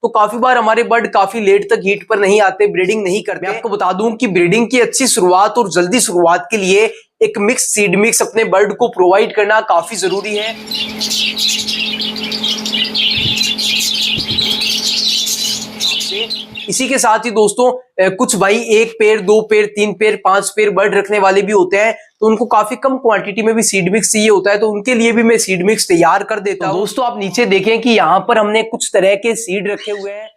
तो काफी बार हमारे बर्ड काफी लेट तक हीट पर नहीं आते, ब्रीडिंग नहीं करते। मैं आपको बता दूं कि ब्रीडिंग की अच्छी शुरुआत और जल्दी शुरुआत के लिए एक मिक्स सीड मिक्स अपने बर्ड को प्रोवाइड करना काफी जरूरी है। इसी के साथ ही दोस्तों कुछ भाई 1 pair 2 pair 3 pair 5 pair bird रखने वाले भी होते हैं, तो उनको काफी कम क्वांटिटी में भी सीड मिक्स चाहिए होता है, तो उनके लिए भी मैं सीड मिक्स तैयार कर देता हूं। दोस्तों आप नीचे देखें कि यहाँ पर हमने कुछ तरह के सीड रखे हुए हैं।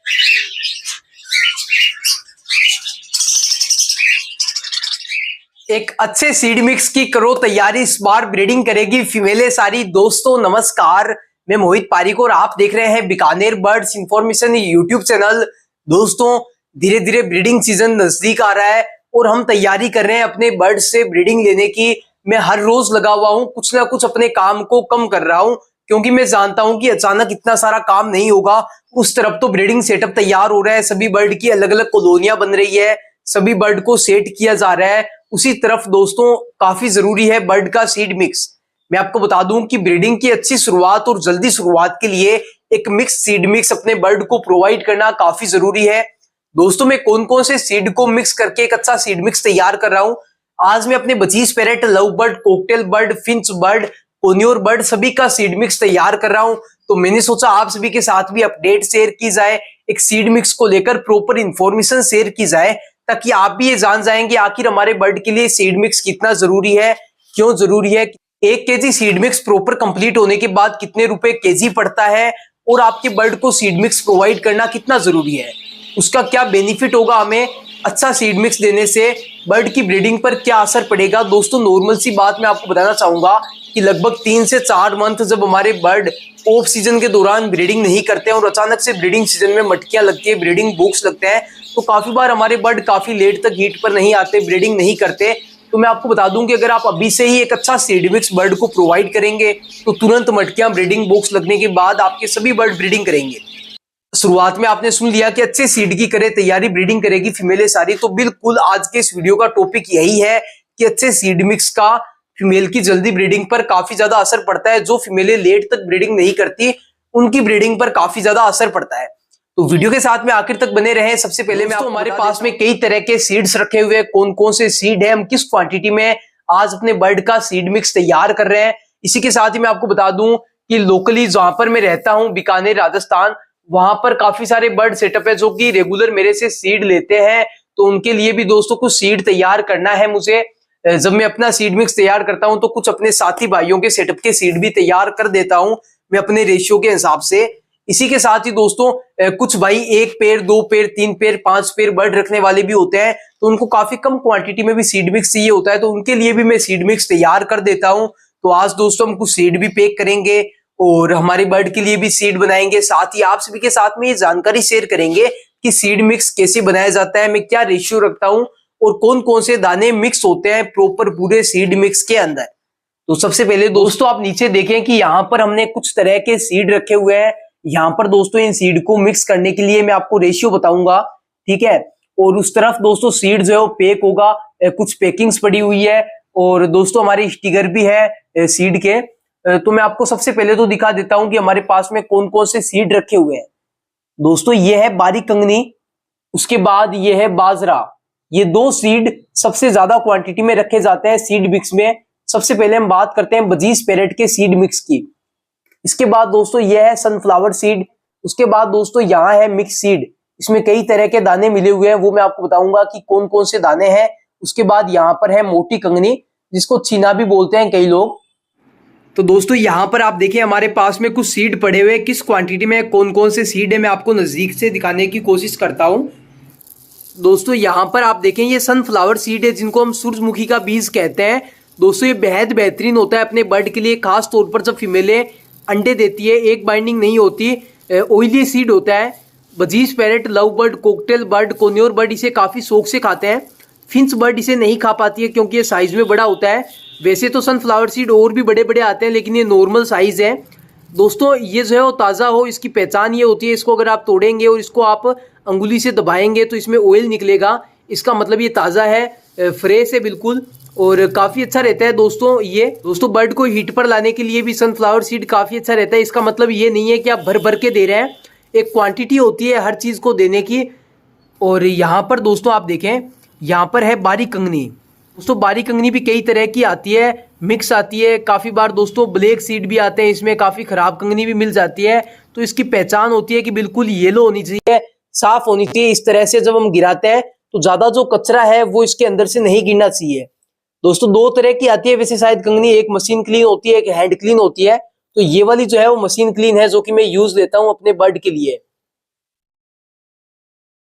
एक अच्छे सीड मिक्स की करो तैयारी, इस बार ब्रीडिंग करेगी फीमेलें सारी। दोस्तों नमस्कार, मैं मोहित पारिक और आप देख रहे हैं Bikaner birds information YouTube channel. दोस्तों धीरे धीरे ब्रीडिंग सीजन नजदीक आ रहा है और हम तैयारी कर रहे हैं अपने बर्ड से ब्रीडिंग लेने की। मैं हर रोज लगा हुआ हूं, कुछ ना कुछ अपने काम को कम कर रहा हूं, क्योंकि मैं जानता हूं कि अचानक इतना सारा काम नहीं होगा। उस तरफ तो ब्रीडिंग सेटअप तैयार हो रहा है, सभी बर्ड की अलग अलग कॉलोनियां बन रही है, सभी बर्ड को सेट किया जा रहा है। उसी तरफ दोस्तों काफी जरूरी है बर्ड का सीड मिक्स। मैं आपको बता दूं कि ब्रीडिंग की अच्छी शुरुआत और जल्दी शुरुआत के लिए एक मिक्स सीड मिक्स अपने बर्ड को प्रोवाइड करना काफी जरूरी है। दोस्तों मैं कौन कौन से सीड को मिक्स करके एक अच्छा सीड मिक्स तैयार कर रहा हूं। आज मैं अपने budgies parrot, love bird, cockatiel bird, finch bird, conure bird सभी का सीड मिक्स तैयार कर रहा हूं। तो मैंने सोचा आप सभी के साथ भी अपडेट शेयर की जाए, एक सीड मिक्स को लेकर प्रॉपर इंफॉर्मेशन शेयर की जाए, ताकि आप भी ये जान जाएंगे आखिर हमारे बर्ड के लिए सीड मिक्स कितना जरूरी है, क्यों जरूरी है। 1 KG seed mix proper complete होने के बाद कितने रुपए केजी पड़ता है और आपके बर्ड को सीड मिक्स प्रोवाइड करना कितना जरूरी है, उसका क्या बेनिफिट होगा हमें अच्छा सीड मिक्स देने से, बर्ड की ब्रीडिंग पर क्या असर पड़ेगा। दोस्तों नॉर्मल सी बात मैं आपको बताना चाहूंगा कि लगभग 3 से 4 मंथ जब हमारे बर्ड ऑफ सीजन के दौरान ब्रीडिंग नहीं करते हैं और अचानक से ब्रीडिंग सीजन में मटकियां लगती है, ब्रीडिंग बॉक्स लगते हैं, तो काफी बार हमारे बर्ड काफी लेट तक हीट पर नहीं आते, ब्रीडिंग नहीं करते। तो मैं आपको बता दूं कि अगर आप अभी से ही एक अच्छा सीड मिक्स बर्ड को प्रोवाइड करेंगे तो तुरंत मटकियां ब्रीडिंग बॉक्स लगने के बाद आपके सभी बर्ड ब्रीडिंग करेंगे। शुरुआत में आपने सुन लिया कि अच्छे सीड की करे तैयारी, ब्रीडिंग करेगी फीमेलें सारी। तो बिल्कुल आज के इस वीडियो का टॉपिक यही है कि अच्छे सीड मिक्स का फीमेल की जल्दी ब्रीडिंग पर काफी ज्यादा असर पड़ता है। जो फीमेलें लेट तक ब्रीडिंग नहीं करती उनकी ब्रीडिंग पर काफी ज्यादा असर पड़ता है। तो वीडियो के साथ में आखिर तक बने रहें। सबसे पहले मैं हमारे पास में कई तरह के सीड्स रखे हुए हैं, कौन कौन से सीड है, हम किस क्वांटिटी में आज अपने बर्ड का सीड मिक्स तैयार कर रहे हैं। इसी के साथ ही मैं आपको बता दूं कि लोकली जहां पर मैं रहता हूं बीकानेर राजस्थान, वहां पर काफी सारे बर्ड सेटअप है जो कि रेगुलर मेरे से सीड लेते हैं। तो उनके लिए भी दोस्तों कुछ सीड तैयार करना है मुझे। जब मैं अपना सीड मिक्स तैयार करता हूं तो कुछ अपने साथी भाइयों के सेटअप के सीड भी तैयार कर देता हूं मैं अपने रेशियो के हिसाब से। इसी के साथ ही दोस्तों कुछ भाई 1 pair 2 pair 3 pair 5 pair bird रखने वाले भी होते हैं, तो उनको काफी कम क्वांटिटी में भी सीड मिक्स चाहिए होता है, तो उनके लिए भी मैं सीड मिक्स तैयार कर देता हूं। तो आज दोस्तों हम कुछ सीड भी पैक करेंगे और हमारे बर्ड के लिए भी सीड बनाएंगे। साथ ही आप सभी के साथ में ये जानकारी शेयर करेंगे कि सीड मिक्स कैसे बनाया जाता है, मैं क्या रेशियो रखता हूं और कौन कौन से दाने मिक्स होते हैं प्रॉपर पूरे सीड मिक्स के अंदर। तो सबसे पहले दोस्तों आप नीचे देखें कि यहाँ पर हमने कुछ तरह के सीड रखे हुए हैं। यहाँ पर दोस्तों इन सीड को मिक्स करने के लिए मैं आपको रेशियो बताऊंगा, ठीक है। और उस तरफ दोस्तों सीड जो है वो पैक होगा, कुछ पैकिंग्स पड़ी हुई है और दोस्तों हमारे स्टिकर भी है सीड के। तो मैं आपको सबसे पहले तो दिखा देता हूं कि हमारे पास में कौन कौन से सीड रखे हुए हैं। दोस्तों ये है बारीक कंगनी, उसके बाद ये है बाजरा। ये 2 सीड सबसे ज्यादा क्वांटिटी में रखे जाते हैं सीड मिक्स में। सबसे पहले हम बात करते हैं बजीज पैरेट के सीड मिक्स की। इसके बाद दोस्तों ये है सनफ्लावर सीड। उसके बाद दोस्तों यहाँ है मिक्स सीड, इसमें कई तरह के दाने मिले हुए हैं, वो मैं आपको बताऊंगा कि कौन कौन से दाने हैं। उसके बाद यहाँ पर है मोटी कंगनी, जिसको चीना भी बोलते हैं कई लोग। तो दोस्तों यहाँ पर आप देखिए हमारे पास में कुछ सीड पड़े हुए, किस क्वांटिटी में कौन कौन से सीड है मैं आपको नजदीक से दिखाने की कोशिश करता हूँ। दोस्तों यहाँ पर आप देखें ये सनफ्लावर सीड है, जिनको हम सूरजमुखी का बीज कहते हैं। दोस्तों ये बेहद बेहतरीन होता है अपने बर्ड के लिए, खास तौर पर जब फीमेलें अंडे देती है, एक बाइंडिंग नहीं होती, ऑयली सीड होता है। Budgies parrot, love bird, cockatiel bird, conure bird इसे काफी शौक से खाते हैं। फिंच बर्ड इसे नहीं खा पाती है क्योंकि ये साइज में बड़ा होता है। वैसे तो सनफ्लावर सीड और भी बड़े बड़े आते हैं, लेकिन ये नॉर्मल साइज है। दोस्तों ये जो है वो ताज़ा हो, इसकी पहचान ये होती है, इसको अगर आप तोड़ेंगे और इसको आप अंगुली से दबाएंगे तो इसमें ऑयल निकलेगा, इसका मतलब ये ताज़ा है, फ्रेश है बिल्कुल, और काफ़ी अच्छा रहता है दोस्तों। ये दोस्तों बर्ड को हीट पर लाने के लिए भी सनफ्लावर सीड काफ़ी अच्छा रहता है। इसका मतलब ये नहीं है कि आप भर भर के दे रहे हैं, एक क्वांटिटी होती है हर चीज़ को देने की। और यहाँ पर दोस्तों आप देखें, यहाँ पर है बारीक कंगनी। दोस्तों बारीक कंगनी भी कई तरह की आती है, मिक्स आती है। काफ़ी बार दोस्तों ब्लैक सीड भी आते हैं इसमें, काफ़ी ख़राब कंगनी भी मिल जाती है। तो इसकी पहचान होती है कि बिल्कुल येलो होनी चाहिए, साफ होनी चाहिए। इस तरह से जब हम गिराते हैं तो ज़्यादा जो कचरा है वो इसके अंदर से नहीं गिरना चाहिए। दोस्तों दो तरह की आती है वैसे शायद कंगनी, एक मशीन क्लीन होती है, एक हैंड क्लीन होती है। तो ये वाली जो है वो मशीन क्लीन है, जो कि मैं यूज लेता हूं अपने बर्ड के लिए।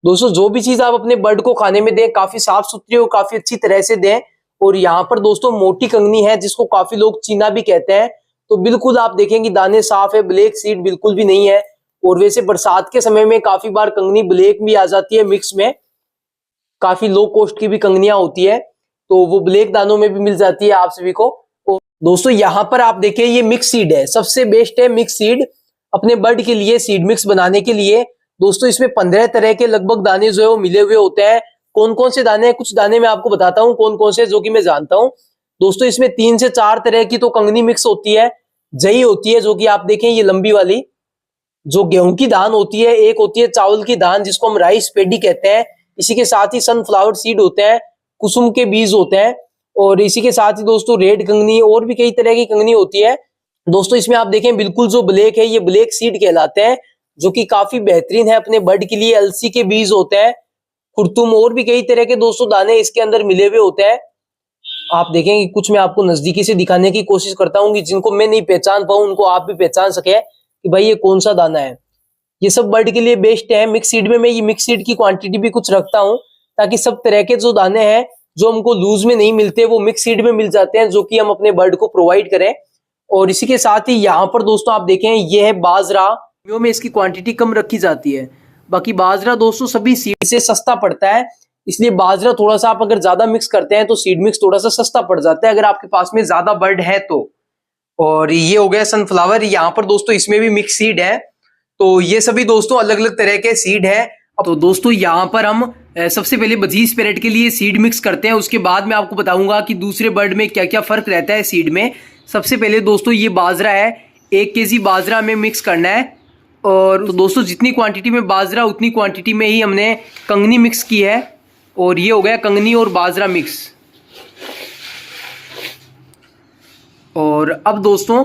दोस्तों जो भी चीज आप अपने बर्ड को खाने में दें, काफी साफ सुथरी और काफी अच्छी तरह से दें। और यहाँ पर दोस्तों मोटी कंगनी है, जिसको काफी लोग चीना भी कहते हैं। तो बिल्कुल आप देखेंगे दाने साफ है, ब्लैक सीड बिल्कुल भी नहीं है। और वैसे बरसात के समय में काफी बार कंगनी ब्लैक भी आ जाती है मिक्स में, काफी लो कॉस्ट की भी कंगनियां होती है, तो वो ब्लैक दानों में भी मिल जाती है आप सभी को। और दोस्तों यहाँ पर आप देखिए ये मिक्स सीड है, सबसे बेस्ट है मिक्स सीड अपने बर्ड के लिए, सीड मिक्स बनाने के लिए। दोस्तों इसमें 15 तरह के लगभग दाने जो है वो मिले हुए होते हैं। कौन कौन से दाने हैं, कुछ दाने मैं आपको बताता हूँ कौन कौन से जो कि मैं जानता हूँ। दोस्तों इसमें 3 से 4 तरह की तो कंगनी मिक्स होती है। जई होती है, जो कि आप देखें ये लंबी वाली, जो गेहूं की दान होती है। एक होती है चावल की दान, जिसको हम राइस पेडी कहते हैं। इसी के साथ ही सनफ्लावर सीड होते हैं, कुसुम के बीज होते हैं। और इसी के साथ ही दोस्तों रेड कंगनी, और भी कई तरह की कंगनी होती है। दोस्तों इसमें आप देखें बिल्कुल जो ब्लैक है, ये ब्लैक सीड कहलाते हैं, जो कि काफी बेहतरीन है अपने बर्ड के लिए। अलसी के बीज होते हैं, खुरतुम, और भी कई तरह के दोस्तों दाने इसके अंदर मिले हुए होते हैं। आप देखेंगे कुछ मैं आपको नजदीकी से दिखाने की कोशिश करता हूँ कि जिनको मैं नहीं पहचान पाऊं उनको आप भी पहचान सके कि भाई ये कौन सा दाना है। ये सब बर्ड के लिए बेस्ट है। मिक्स सीड में मैं ये मिक्स सीड की क्वांटिटी भी कुछ रखता हूँ, ताकि सब तरह के जो दाने हैं जो हमको लूज में नहीं मिलते वो मिक्स सीड में मिल जाते हैं, जो कि हम अपने बर्ड को प्रोवाइड करें। और इसी के साथ ही यहाँ पर दोस्तों आप देखें ये है बाजरा, में इसकी क्वांटिटी कम रखी जाती है। बाकी बाजरा दोस्तों सभी सीड से सस्ता पड़ता है, इसलिए बाजरा थोड़ा सा आप अगर ज्यादा मिक्स करते हैं तो सीड मिक्स थोड़ा सा सस्ता पड़ जाता है, अगर आपके पास में ज्यादा बर्ड है तो। और ये हो गया सनफ्लावर, यहाँ पर दोस्तों इसमें भी मिक्स सीड है। तो ये सभी दोस्तों अलग अलग तरह के सीड है। तो दोस्तों यहाँ पर हम सबसे पहले बजीज पैरेट के लिए सीड मिक्स करते हैं, उसके बाद मैं आपको बताऊंगा कि दूसरे बर्ड में क्या क्या फर्क रहता है सीड में। सबसे पहले दोस्तों ये बाजरा है, 1 केजी बाजरा हमें मिक्स करना है। और दोस्तों जितनी क्वांटिटी में बाजरा उतनी क्वांटिटी में ही हमने कंगनी मिक्स की है। और ये हो गया कंगनी और बाजरा मिक्स। और अब दोस्तों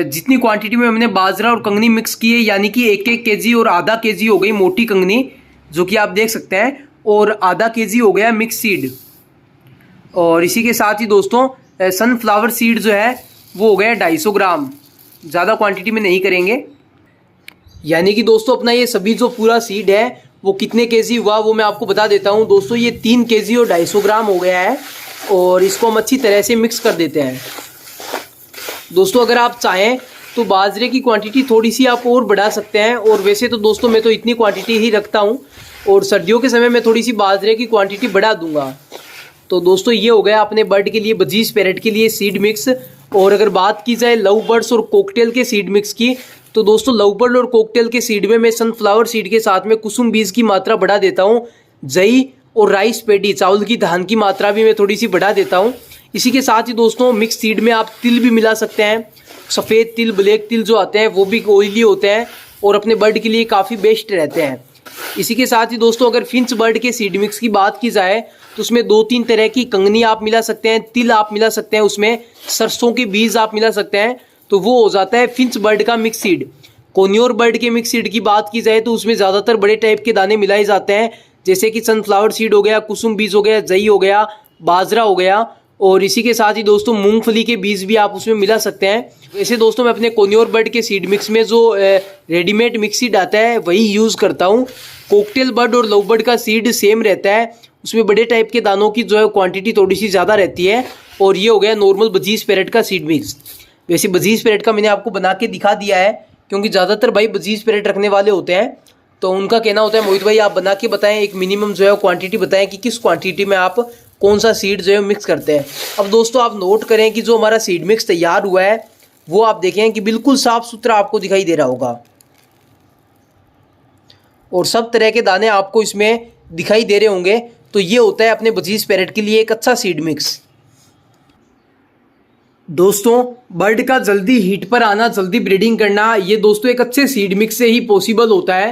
जितनी क्वांटिटी में हमने बाजरा और कंगनी मिक्स की है, यानी कि 1-1 केजी और आधा केजी हो गई मोटी कंगनी, जो कि आप देख सकते हैं, और आधा केजी हो गया मिक्स सीड। और इसी के साथ ही दोस्तों सनफ्लावर सीड जो है वो हो गया 250 ग्राम, ज़्यादा क्वांटिटी में नहीं करेंगे। यानी कि दोस्तों अपना ये सभी जो पूरा सीड है वो कितने केजी हुआ वो मैं आपको बता देता हूँ। दोस्तों ये 3 केजी और 250 ग्राम हो गया है, और इसको हम अच्छी तरह से मिक्स कर देते हैं। दोस्तों अगर आप चाहें तो बाजरे की क्वांटिटी थोड़ी सी आप और बढ़ा सकते हैं, और वैसे तो दोस्तों मैं तो इतनी क्वांटिटी ही रखता हूं, और सर्दियों के समय में थोड़ी सी बाजरे की क्वांटिटी बढ़ा दूंगा। तो दोस्तों ये हो गया अपने बर्ड के लिए, बजीज पैरेट के लिए सीड मिक्स। और अगर बात की जाए लव बर्ड्स और कोकटेल के सीड मिक्स की, तो दोस्तों लव बर्ड और कोकटेल के सीड में मैं सनफ्लावर सीड के साथ में कुसुम बीज की मात्रा बढ़ा देता हूँ। जई और राइस पेडी, चावल की धान की मात्रा भी मैं थोड़ी सी बढ़ा देता हूँ। इसी के साथ ही दोस्तों मिक्स सीड में आप तिल भी मिला सकते हैं। सफ़ेद तिल, ब्लैक तिल जो आते हैं वो भी ऑयली होते हैं और अपने बर्ड के लिए काफ़ी बेस्ट रहते हैं। इसी के साथ ही दोस्तों अगर फिंच बर्ड के सीड मिक्स की बात की जाए तो उसमें 2-3 तरह की कंगनी आप मिला सकते हैं, तिल आप मिला सकते हैं, उसमें सरसों के बीज आप मिला सकते हैं, तो वो हो जाता है फिंच बर्ड का मिक्स सीड। कोन्योर बर्ड के मिक्स सीड की बात की जाए तो उसमें ज़्यादातर बड़े टाइप के दाने मिलाए जाते हैं, जैसे कि सनफ्लावर सीड हो गया, कुसुम बीज हो गया, जई हो गया, बाजरा हो गया। और इसी के साथ ही दोस्तों मूंगफली के बीज भी आप उसमें मिला सकते हैं। वैसे दोस्तों मैं अपने कोन्योर बर्ड के सीड मिक्स में जो रेडीमेड मिक्स सीड आता है वही यूज़ करता हूँ। कोकटेल बर्ड और लव बर्ड का सीड सेम रहता है, उसमें बड़े टाइप के दानों की जो है क्वांटिटी थोड़ी सी ज़्यादा रहती है। और ये हो गया नॉर्मल बजीज पैरेट का सीड मिक्स। वैसे बजीज पैरेट का मैंने आपको बना के दिखा दिया है, क्योंकि ज़्यादातर भाई बजीज पैरेट रखने वाले होते हैं, तो उनका कहना होता है मोहित भाई आप बना के बताएं, एक मिनिमम जो है क्वांटिटी बताएं कि किस क्वांटिटी में आप कौन सा सीड जो है मिक्स करते हैं। अब दोस्तों आप नोट करें कि जो हमारा सीड मिक्स तैयार हुआ है वो आप देखें कि बिल्कुल साफ सुथरा आपको दिखाई दे रहा होगा, और सब तरह के दाने आपको इसमें दिखाई दे रहे होंगे। तो ये होता है अपने बजीज पैरेट के लिए एक अच्छा सीड मिक्स। दोस्तों बर्ड का जल्दी हीट पर आना, जल्दी ब्रीडिंग करना, ये दोस्तों एक अच्छे सीड मिक्स से ही पॉसिबल होता है।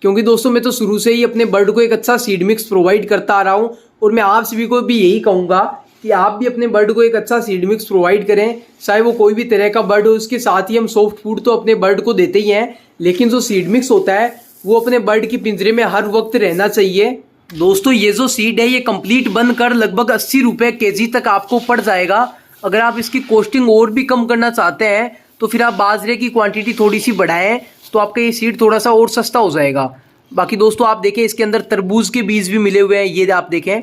क्योंकि दोस्तों मैं तो शुरू से ही अपने बर्ड को एक अच्छा सीड मिक्स प्रोवाइड करता आ रहा हूँ और मैं आप सभी को भी यही कहूँगा कि आप भी अपने बर्ड को एक अच्छा सीड मिक्स प्रोवाइड करें। चाहे वो कोई भी तरह का बर्ड हो, उसके साथ ही हम सॉफ्ट फूड तो अपने बर्ड को देते ही हैं, लेकिन जो सीड मिक्स होता है वो अपने बर्ड की पिंजरे में हर वक्त रहना चाहिए। दोस्तों ये जो सीड है ये कंप्लीट बनकर लगभग 80 रुपये केजी तक आपको पड़ जाएगा। अगर आप इसकी कॉस्टिंग और भी कम करना चाहते हैं तो फिर आप बाजरे की क्वांटिटी थोड़ी सी बढ़ाएं तो आपका ये सीड थोड़ा सा और सस्ता हो जाएगा। बाकी दोस्तों आप देखें इसके अंदर तरबूज के बीज भी मिले हुए हैं, ये आप देखें।